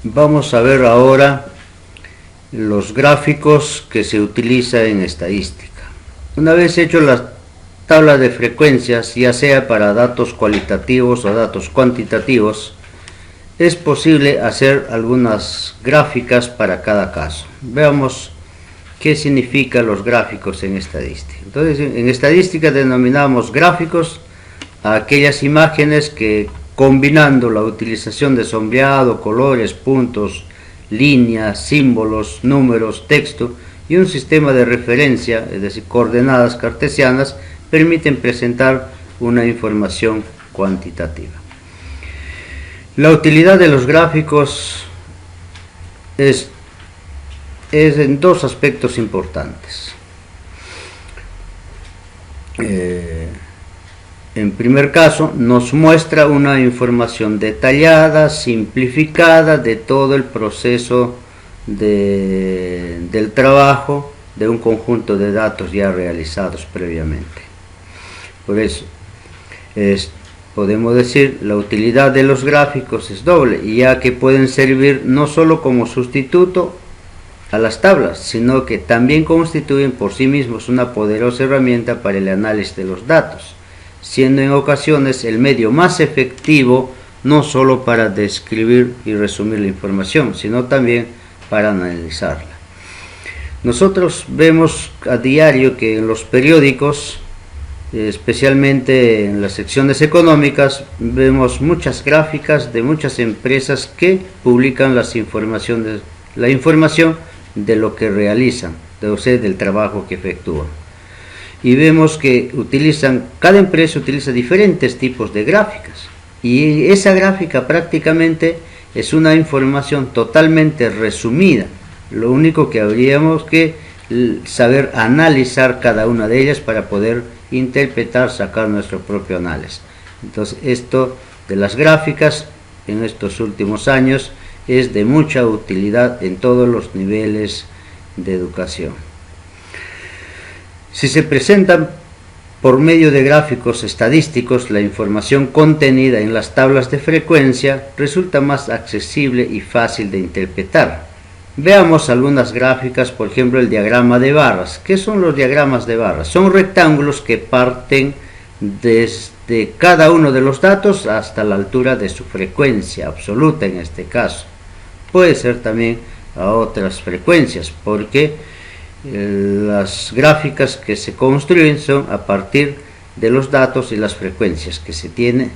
Vamos a ver ahora los gráficos que se utilizan en estadística. Una vez hecho la tabla de frecuencias, ya sea para datos cualitativos o datos cuantitativos, es posible hacer algunas gráficas para cada caso. Veamos qué significan los gráficos en estadística. Entonces, en estadística denominamos gráficos a aquellas imágenes que, combinando la utilización de sombreado, colores, puntos, líneas, símbolos, números, texto y un sistema de referencia, es decir, coordenadas cartesianas, permiten presentar una información cuantitativa. La utilidad de los gráficos es en dos aspectos importantes. En primer caso, nos muestra una información detallada, simplificada de todo el proceso del trabajo de un conjunto de datos ya realizados previamente. Por eso, podemos decir, la utilidad de los gráficos es doble, ya que pueden servir no solo como sustituto a las tablas, sino que también constituyen por sí mismos una poderosa herramienta para el análisis de los datos, siendo en ocasiones el medio más efectivo no solo para describir y resumir la información, sino también para analizarla. Nosotros vemos a diario que en los periódicos, especialmente en las secciones económicas, vemos muchas gráficas de muchas empresas que publican la información de lo que realizan, del trabajo que efectúan. Y vemos que cada empresa utiliza diferentes tipos de gráficas, y esa gráfica prácticamente es una información totalmente resumida. Lo único que habríamos que saber analizar cada una de ellas para poder interpretar, sacar nuestro propio análisis. Entonces, esto de las gráficas en estos últimos años es de mucha utilidad en todos los niveles de educación. Si se presentan por medio de gráficos estadísticos, la información contenida en las tablas de frecuencia resulta más accesible y fácil de interpretar. Veamos algunas gráficas, por ejemplo el diagrama de barras. ¿Qué son los diagramas de barras? Son rectángulos que parten desde cada uno de los datos hasta la altura de su frecuencia absoluta en este caso. Puede ser también a otras frecuencias, porque las gráficas que se construyen son a partir de los datos y las frecuencias que se tiene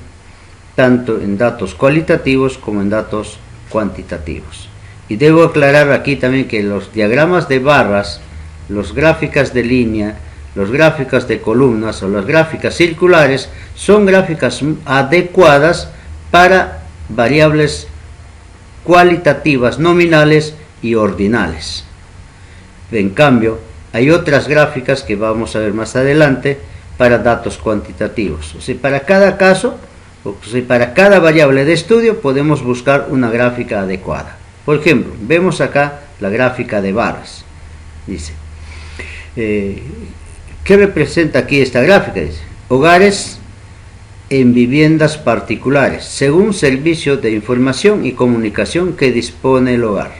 tanto en datos cualitativos como en datos cuantitativos. Y debo aclarar aquí también que los diagramas de barras, las gráficas de línea, las gráficas de columnas o las gráficas circulares son gráficas adecuadas para variables cualitativas nominales y ordinales. En cambio, hay otras gráficas que vamos a ver más adelante para datos cuantitativos. O sea, para cada caso, o sea, para cada variable de estudio podemos buscar una gráfica adecuada. Por ejemplo, vemos acá la gráfica de barras. Dice, ¿qué representa aquí esta gráfica? Dice, hogares en viviendas particulares, según servicio de información y comunicación que dispone el hogar.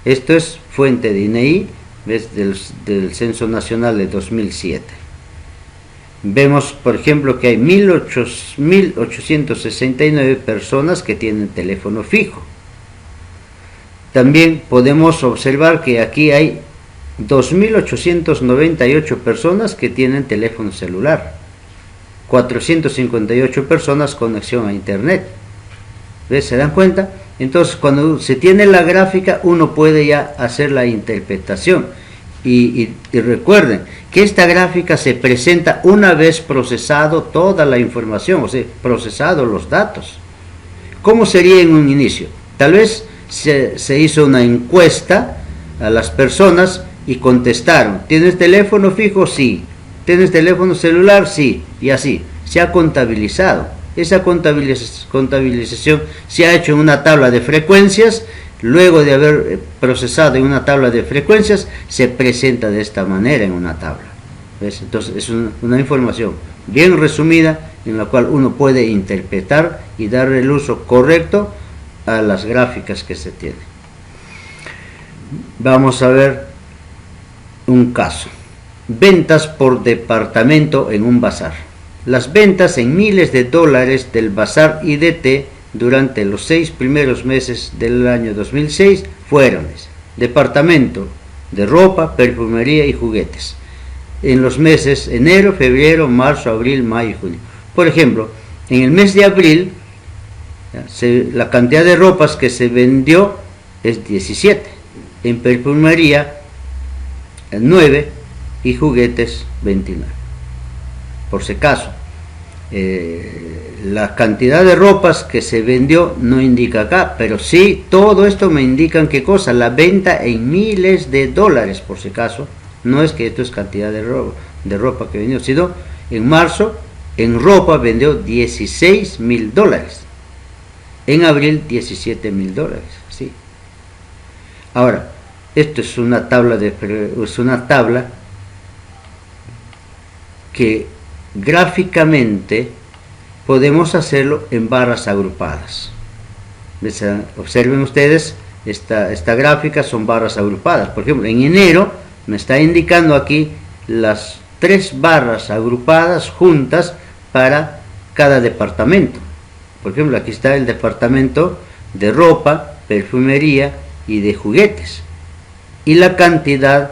Esto es fuente de INEI, ¿ves? Del Censo Nacional de 2007. Vemos, por ejemplo, que hay 1.869 personas que tienen teléfono fijo. También podemos observar que aquí hay 2.898 personas que tienen teléfono celular, 458 personas conexión a internet. ¿Ves? ¿Se dan cuenta? Entonces, cuando se tiene la gráfica, uno puede ya hacer la interpretación. Y recuerden que esta gráfica se presenta una vez procesado toda la información, o sea, procesado los datos. ¿Cómo sería en un inicio? Tal vez se hizo una encuesta a las personas y contestaron, ¿tienes teléfono fijo? Sí. ¿Tienes teléfono celular? Sí. Y así, se ha contabilizado. Esa contabilización se ha hecho en una tabla de frecuencias. Luego de haber procesado en una tabla de frecuencias, se presenta de esta manera en una tabla. ¿Ves? Entonces es una información bien resumida en la cual uno puede interpretar y darle el uso correcto a las gráficas que se tienen. Vamos a ver un caso. Ventas por departamento en un bazar. Las ventas en miles de dólares del bazar IDT durante los 6 primeros meses del año 2006 fueron departamento de ropa, perfumería y juguetes en los meses enero, febrero, marzo, abril, mayo y junio. Por ejemplo, en el mes de abril la cantidad de ropas que se vendió es 17, en perfumería 9 y juguetes 29. Por si acaso, la cantidad de ropas que se vendió no indica acá, pero sí todo esto me indican qué cosa, la venta en miles de dólares, por si acaso. No es que esto es cantidad de ropa que vendió, sino en marzo en ropa vendió 16.000 dólares, en abril 17.000 dólares, ¿sí? Ahora, esto es una tabla que gráficamente podemos hacerlo en barras agrupadas. Observen ustedes, esta gráfica son barras agrupadas. Por ejemplo, en enero me está indicando aquí las 3 barras agrupadas juntas para cada departamento. Por ejemplo, aquí está el departamento de ropa, perfumería y de juguetes, y la cantidad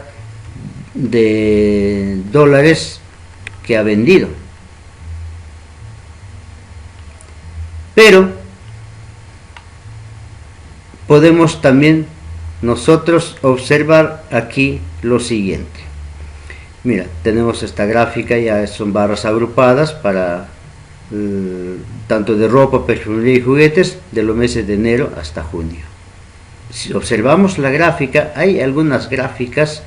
de dólares que ha vendido. Pero podemos también nosotros observar aquí lo siguiente. Mira, tenemos esta gráfica, ya son barras agrupadas para tanto de ropa, perfumería y juguetes de los meses de enero hasta junio. Si observamos la gráfica, hay algunas gráficas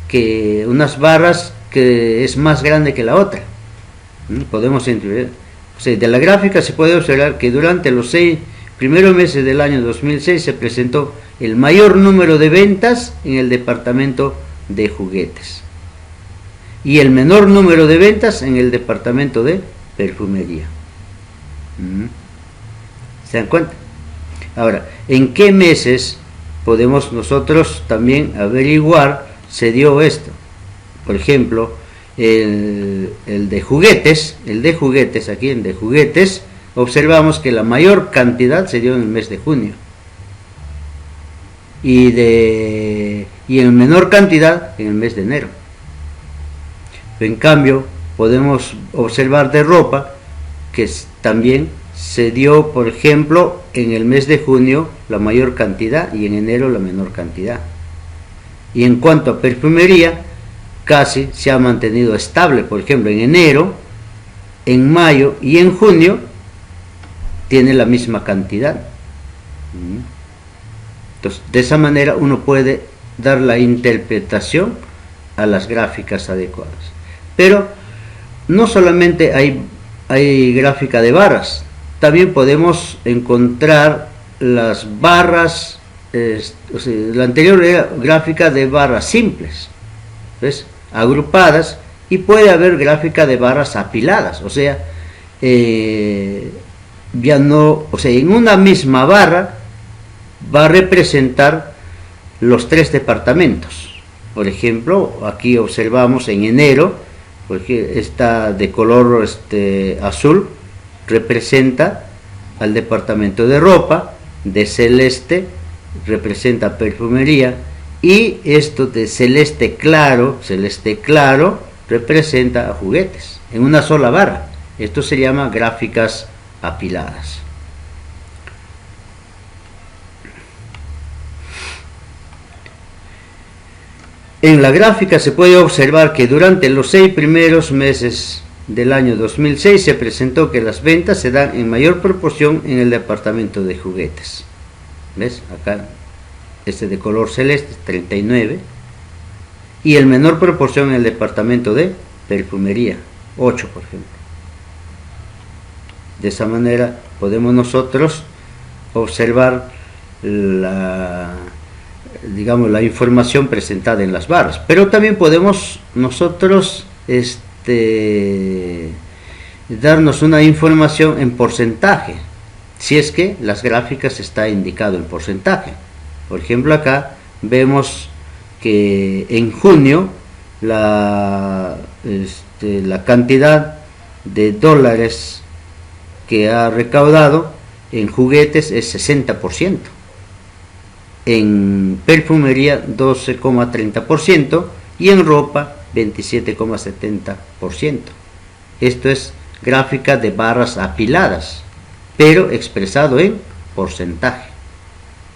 que unas barras que es más grande que la otra. Podemos incluir, o sea, de la gráfica se puede observar que durante los 6 primeros meses del año 2006 se presentó el mayor número de ventas en el departamento de juguetes y el menor número de ventas en el departamento de perfumería. ¿Se dan cuenta? Ahora, ¿en qué meses podemos nosotros también averiguar se dio esto? Por ejemplo, el de juguetes, aquí en de juguetes, observamos que la mayor cantidad se dio en el mes de junio y en menor cantidad en el mes de enero. En cambio, podemos observar de ropa que también se dio, por ejemplo, en el mes de junio la mayor cantidad y en enero la menor cantidad. Y en cuanto a perfumería, casi se ha mantenido estable. Por ejemplo, en enero, en mayo y en junio tiene la misma cantidad. Entonces, de esa manera uno puede dar la interpretación a las gráficas adecuadas. Pero no solamente hay gráfica de barras, también podemos encontrar las barras, la anterior era gráfica de barras simples, ¿ves? Agrupadas, y puede haber gráfica de barras apiladas, o sea, ya no, o sea, en una misma barra va a representar los 3 departamentos. Por ejemplo, aquí observamos en enero, porque está de color azul, representa al departamento de ropa, de celeste representa perfumería, y esto de celeste claro representa a juguetes, en una sola barra. Esto se llama gráficas apiladas. En la gráfica se puede observar que durante los 6 primeros meses del año 2006 se presentó que las ventas se dan en mayor proporción en el departamento de juguetes. ¿Ves? Acá este de color celeste 39, y en menor proporción en el departamento de perfumería 8, por ejemplo. De esa manera podemos nosotros observar la información presentada en las barras, pero también podemos nosotros darnos una información en porcentaje. si es que las gráficas está indicado en porcentaje. Por ejemplo, acá vemos que en junio la cantidad de dólares que ha recaudado en juguetes es 60%, en perfumería 12,30% y en ropa 27,70%. Esto es gráfica de barras apiladas, pero expresado en porcentaje.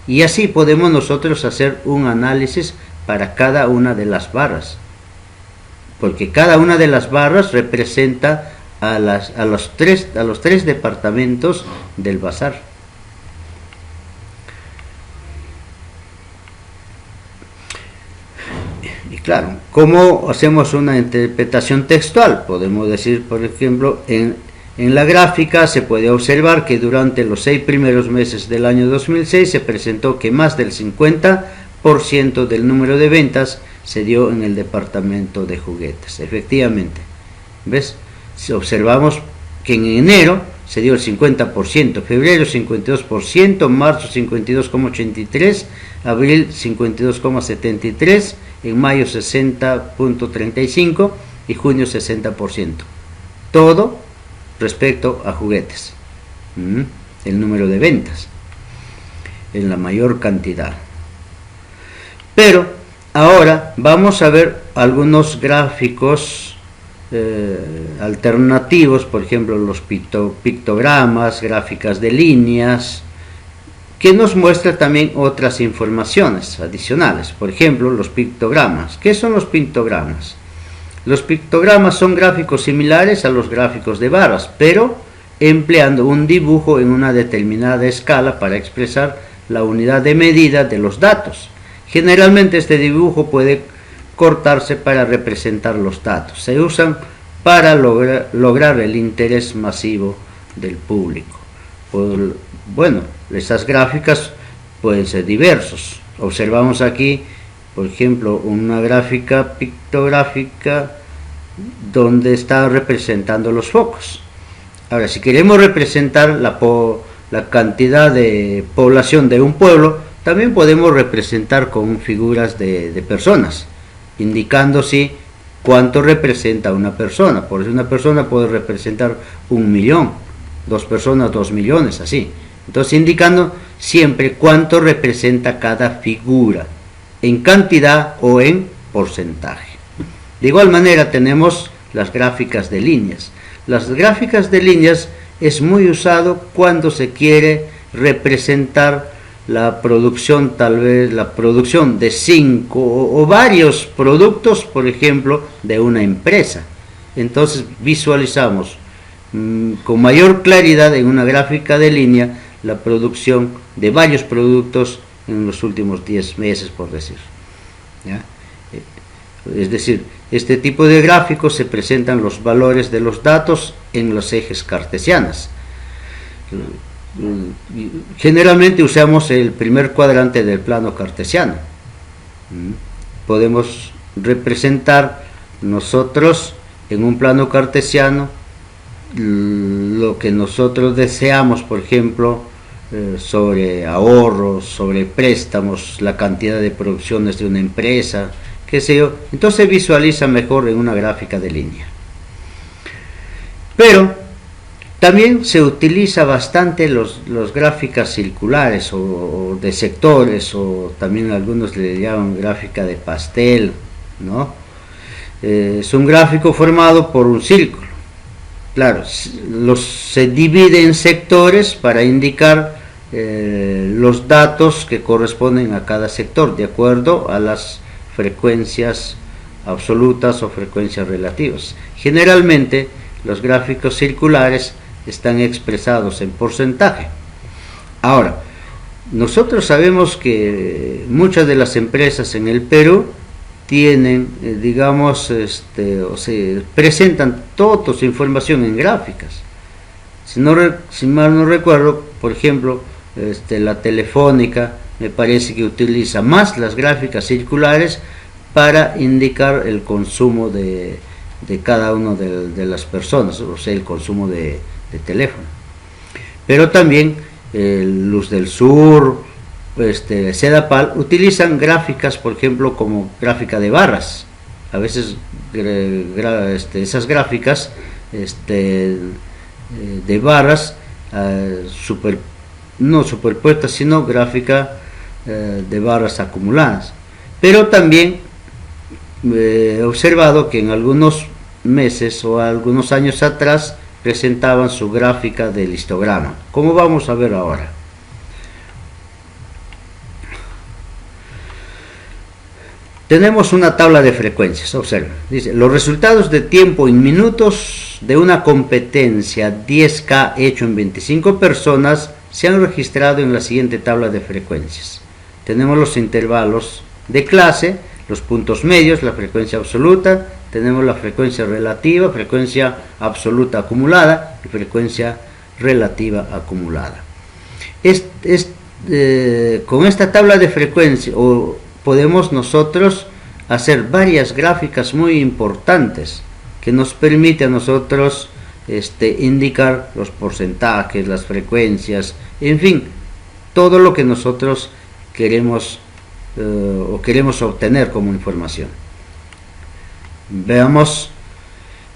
Y así podemos nosotros hacer un análisis para cada una de las barras, porque cada una de las barras representa a los tres departamentos del bazar. Y claro, ¿cómo hacemos una interpretación textual? Podemos decir, por ejemplo, en la gráfica se puede observar que durante los 6 primeros meses del año 2006 se presentó que más del 50% del número de ventas se dio en el departamento de juguetes. Efectivamente, ¿ves? Si observamos que en enero se dio el 50%, febrero 52%, marzo 52,83%, abril 52,73%, en mayo 60,35% y junio 60%. Todo respecto a juguetes, el número de ventas en la mayor cantidad. Pero ahora vamos a ver algunos gráficos alternativos, por ejemplo los pictogramas, gráficas de líneas, que nos muestra también otras informaciones adicionales. Por ejemplo, los pictogramas. ¿Qué son los pictogramas? Los pictogramas son gráficos similares a los gráficos de barras, pero empleando un dibujo en una determinada escala para expresar la unidad de medida de los datos. Generalmente este dibujo puede cortarse para representar los datos. Se usan para lograr el interés masivo del público. Bueno, estas gráficas pueden ser diversos. Observamos aquí, por ejemplo, una gráfica pictográfica donde está representando los focos. Ahora, si queremos representar la cantidad de población de un pueblo, también podemos representar con figuras de personas, indicando si cuánto representa una persona. Por eso una persona puede representar 1 millón, 2 personas 2 millones, así. Entonces indicando siempre cuánto representa cada figura, en cantidad o en porcentaje. De igual manera tenemos las gráficas de líneas. Las gráficas de líneas es muy usado cuando se quiere representar la producción, tal vez la producción de 5 o varios productos, por ejemplo, de una empresa. Entonces visualizamos con mayor claridad en una gráfica de línea la producción de varios productos en los últimos 10 meses, por decir. ¿Ya? Es decir, este tipo de gráficos se presentan los valores de los datos en los ejes cartesianos. Generalmente usamos el primer cuadrante del plano cartesiano. Podemos representar nosotros en un plano cartesiano lo que nosotros deseamos, por ejemplo, sobre ahorros, sobre préstamos, la cantidad de producciones de una empresa, qué sé yo. Entonces se visualiza mejor en una gráfica de línea. Pero también se utiliza bastante los gráficas circulares o de sectores, o también algunos le llaman gráfica de pastel, ¿no? Es un gráfico formado por un círculo. Claro, se divide en sectores para indicar los datos que corresponden a cada sector, de acuerdo a las frecuencias absolutas o frecuencias relativas. Generalmente los gráficos circulares están expresados en porcentaje. Ahora, nosotros sabemos que muchas de las empresas en el Perú tienen, digamos, o se presentan toda su información en gráficas. Si mal no recuerdo, por ejemplo, la Telefónica me parece que utiliza más las gráficas circulares para indicar el consumo de cada una de las personas, o sea, el consumo de teléfono. Pero también Luz del Sur, CEDAPAL, utilizan gráficas, por ejemplo, como gráfica de barras. A veces esas gráficas de barras, no superpuestas, sino gráfica de barras acumuladas. Pero también he observado que en algunos meses o algunos años atrás presentaban su gráfica del histograma, como vamos a ver ahora. Tenemos una tabla de frecuencias, observen, dice, los resultados de tiempo en minutos de una competencia 10K hecho en 25 personas se han registrado en la siguiente tabla de frecuencias. Tenemos los intervalos de clase, los puntos medios, la frecuencia absoluta, tenemos la frecuencia relativa, frecuencia absoluta acumulada y frecuencia relativa acumulada. Con esta tabla de frecuencia podemos nosotros hacer varias gráficas muy importantes que nos permite a nosotros indicar los porcentajes, las frecuencias, en fin, todo lo que nosotros queremos obtener como información. Veamos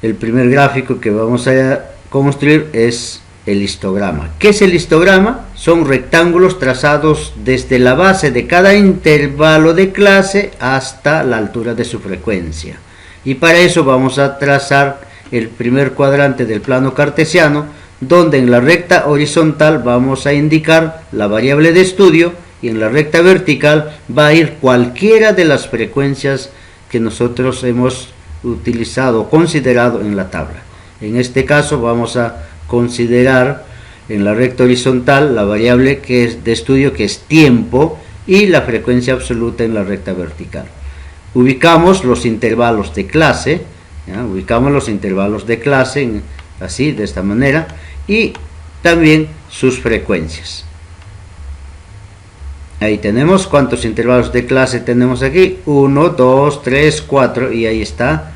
el primer gráfico que vamos a construir, es el histograma. ¿Qué es el histograma? Son rectángulos trazados desde la base de cada intervalo de clase hasta la altura de su frecuencia. Y para eso vamos a trazar el primer cuadrante del plano cartesiano, donde en la recta horizontal vamos a indicar la variable de estudio y en la recta vertical va a ir cualquiera de las frecuencias que nosotros hemos utilizado o considerado en la tabla. En este caso vamos a considerar en la recta horizontal la variable que es de estudio, que es tiempo, y la frecuencia absoluta en la recta vertical. Ubicamos los intervalos de clase, así, de esta manera, y también sus frecuencias. Ahí tenemos cuántos intervalos de clase tenemos aquí, 1, 2, 3, 4, y ahí está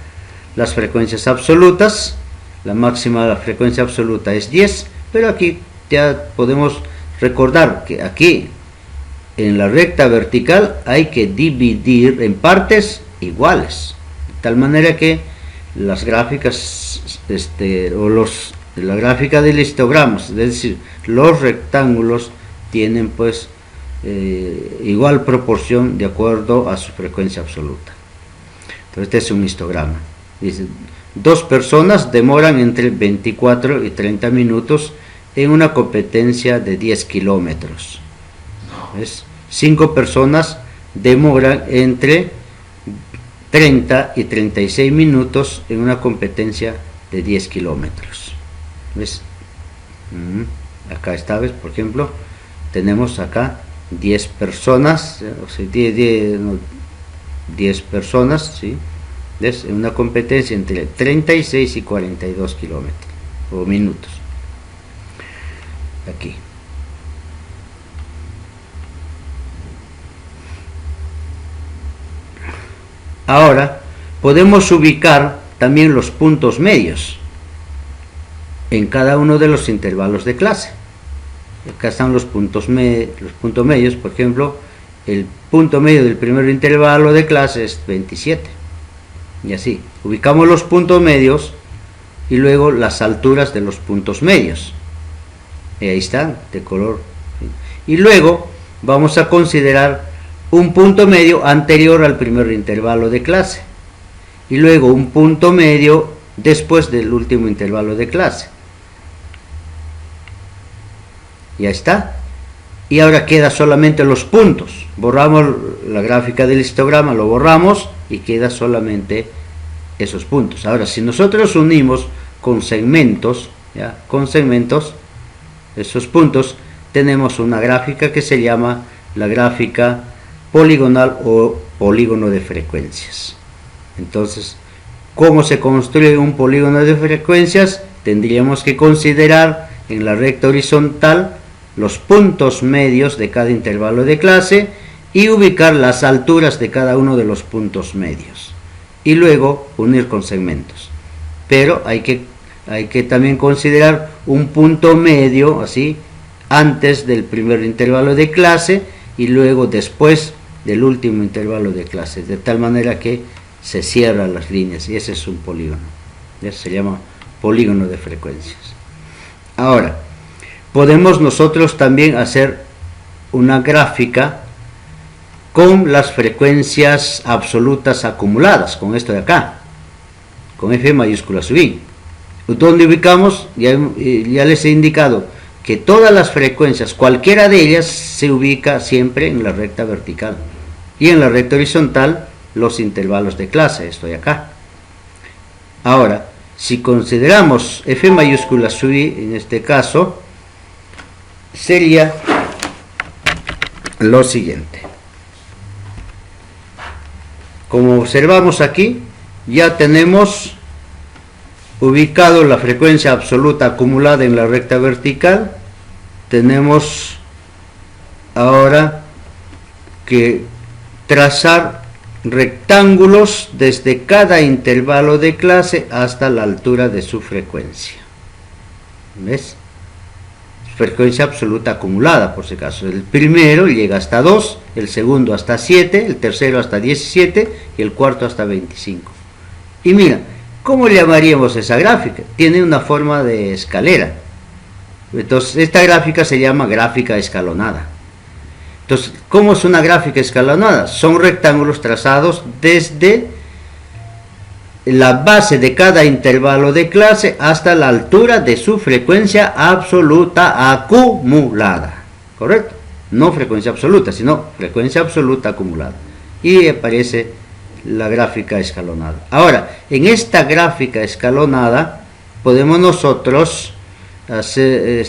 las frecuencias absolutas. La máxima de la frecuencia absoluta es 10, pero aquí ya podemos recordar que aquí en la recta vertical hay que dividir en partes iguales, de tal manera que las gráficas la gráfica del histograma, es decir, los rectángulos tienen pues igual proporción de acuerdo a su frecuencia absoluta. Entonces este es un histograma. Dice, 2 personas demoran entre 24 y 30 minutos en una competencia de 10 kilómetros. 5 personas demoran entre 30 y 36 minutos en una competencia de 10 kilómetros. ¿Ves? Acá esta vez, por ejemplo, tenemos acá 10 personas, o sea, 10 personas, ¿sí? ¿Ves? En una competencia entre 36 y 42 kilómetros o minutos. Aquí. Ahora podemos ubicar también los puntos medios en cada uno de los intervalos de clase. Acá están los puntos medios, por ejemplo, el punto medio del primer intervalo de clase es 27. Y así, ubicamos los puntos medios y luego las alturas de los puntos medios. Y ahí están, de color. Y luego vamos a considerar un punto medio anterior al primer intervalo de clase. Y luego un punto medio después del último intervalo de clase. Ya está. Y ahora queda solamente los puntos. Borramos la gráfica del histograma, lo borramos y queda solamente esos puntos. Ahora, si nosotros unimos con segmentos, esos puntos, tenemos una gráfica que se llama la gráfica poligonal o polígono de frecuencias. Entonces, ¿cómo se construye un polígono de frecuencias? Tendríamos que considerar en la recta horizontal los puntos medios de cada intervalo de clase y ubicar las alturas de cada uno de los puntos medios y luego unir con segmentos. Pero hay que también considerar un punto medio así antes del primer intervalo de clase y luego después del último intervalo de clase, de tal manera que se cierran las líneas, y ese es un polígono. Eso se llama polígono de frecuencias. Ahora, podemos nosotros también hacer una gráfica con las frecuencias absolutas acumuladas, con esto de acá, con F mayúscula sub I. ¿Dónde ubicamos? Ya les he indicado que todas las frecuencias, cualquiera de ellas, se ubica siempre en la recta vertical, y en la recta horizontal los intervalos de clase, esto de acá. Ahora, si consideramos F mayúscula sub I, en este caso, sería lo siguiente. Como observamos aquí, ya tenemos ubicado la frecuencia absoluta acumulada en la recta vertical. Tenemos ahora que trazar rectángulos desde cada intervalo de clase hasta la altura de su frecuencia. ¿Ves? Frecuencia absoluta acumulada, por si acaso. El primero llega hasta 2, el segundo hasta 7, el tercero hasta 17 y el cuarto hasta 25. Y mira, ¿cómo llamaríamos esa gráfica? Tiene una forma de escalera. Entonces, esta gráfica se llama gráfica escalonada. Entonces, ¿cómo es una gráfica escalonada? Son rectángulos trazados desde la base de cada intervalo de clase hasta la altura de su frecuencia absoluta acumulada. ¿Correcto? No frecuencia absoluta, sino frecuencia absoluta acumulada. Y aparece la gráfica escalonada. Ahora, en esta gráfica escalonada podemos nosotros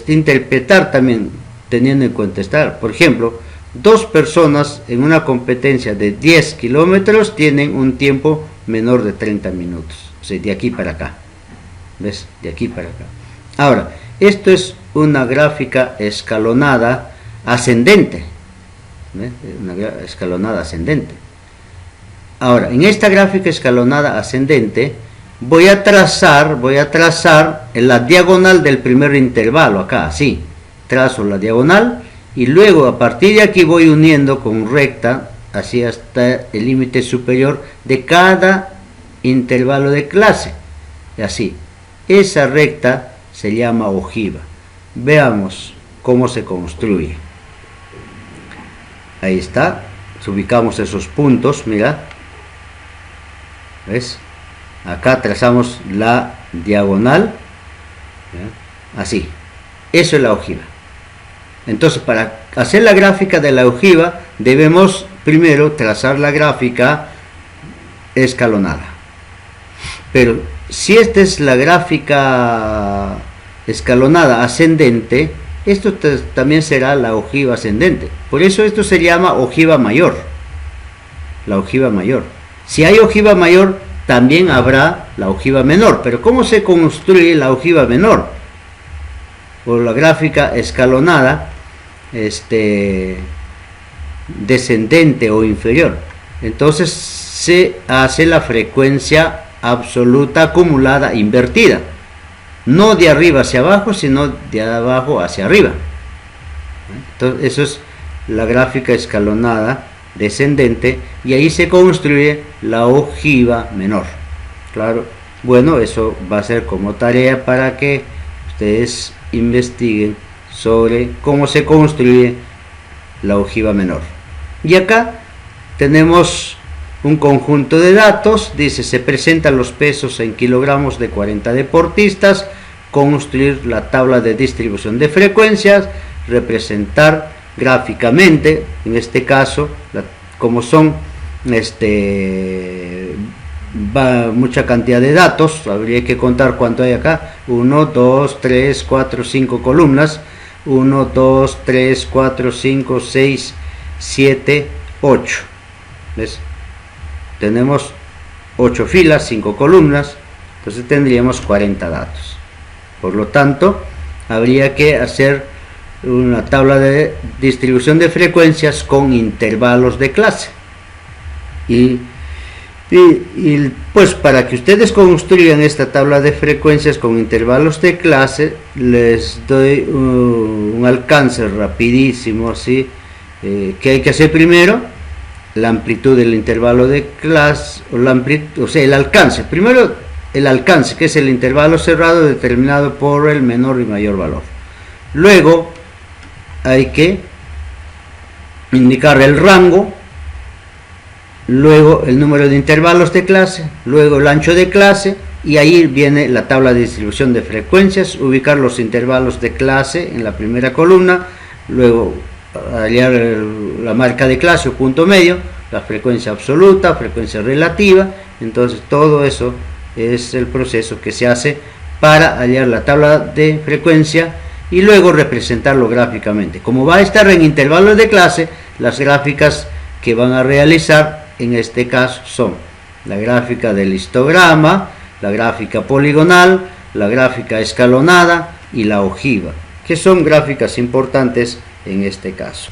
interpretar también, teniendo en cuenta esta. Por ejemplo, dos personas en una competencia de 10 kilómetros tienen un tiempo menor de 30 minutos, o sea, de aquí para acá. ¿Ves? De aquí para acá. Ahora, esto es una gráfica escalonada ascendente. ¿Ves? Una escalonada ascendente. Ahora, en esta gráfica escalonada ascendente voy a trazar en la diagonal del primer intervalo, acá, así. Trazo la diagonal y luego a partir de aquí voy uniendo con recta así hasta el límite superior de cada intervalo de clase. Y así, esa recta se llama ojiva. Veamos cómo se construye. Ahí está, ubicamos esos puntos, mira. ¿Ves? Acá trazamos la diagonal, ¿ya? Así. Eso es la ojiva. Entonces, para hacer la gráfica de la ojiva, debemos primero trazar la gráfica escalonada. Pero si esta es la gráfica escalonada ascendente, esto también será la ojiva ascendente. Por eso esto se llama ojiva mayor. La ojiva mayor. Si hay ojiva mayor, también habrá la ojiva menor. Pero ¿cómo se construye la ojiva menor? Por la gráfica escalonada descendente o inferior. Entonces se hace la frecuencia absoluta acumulada invertida, no de arriba hacia abajo, sino de abajo hacia arriba. Entonces eso es la gráfica escalonada descendente, y ahí se construye la ojiva menor. Claro, bueno, eso va a ser como tarea para que ustedes investiguen sobre cómo se construye la ojiva menor. Y acá tenemos un conjunto de datos. Dice: se presentan los pesos en kilogramos de 40 deportistas, construir la tabla de distribución de frecuencias, representar gráficamente, en este caso, como son mucha cantidad de datos, habría que contar cuánto hay acá: 1, 2, 3, 4, 5 columnas, 1, 2, 3, 4, 5, 6, 7, 8. ¿Ves? Tenemos 8 filas, 5 columnas, entonces tendríamos 40 datos. Por lo tanto, habría que hacer una tabla de distribución de frecuencias con intervalos de clase. Y Pues para que ustedes construyan esta tabla de frecuencias con intervalos de clase, les doy un alcance rapidísimo, ¿sí? ¿Qué hay que hacer primero? La amplitud del intervalo de clase, o sea, el alcance. Primero, el alcance, que es el intervalo cerrado determinado por el menor y mayor valor. Luego, hay que indicar el rango, luego el número de intervalos de clase, luego el ancho de clase, y ahí viene la tabla de distribución de frecuencias, ubicar los intervalos de clase en la primera columna, luego hallar la marca de clase o punto medio, la frecuencia absoluta, frecuencia relativa. Entonces todo eso es el proceso que se hace para hallar la tabla de frecuencia y luego representarlo gráficamente. Como va a estar en intervalos de clase, las gráficas que van a realizar en este caso son la gráfica del histograma, la gráfica poligonal, la gráfica escalonada y la ojiva, que son gráficas importantes en este caso.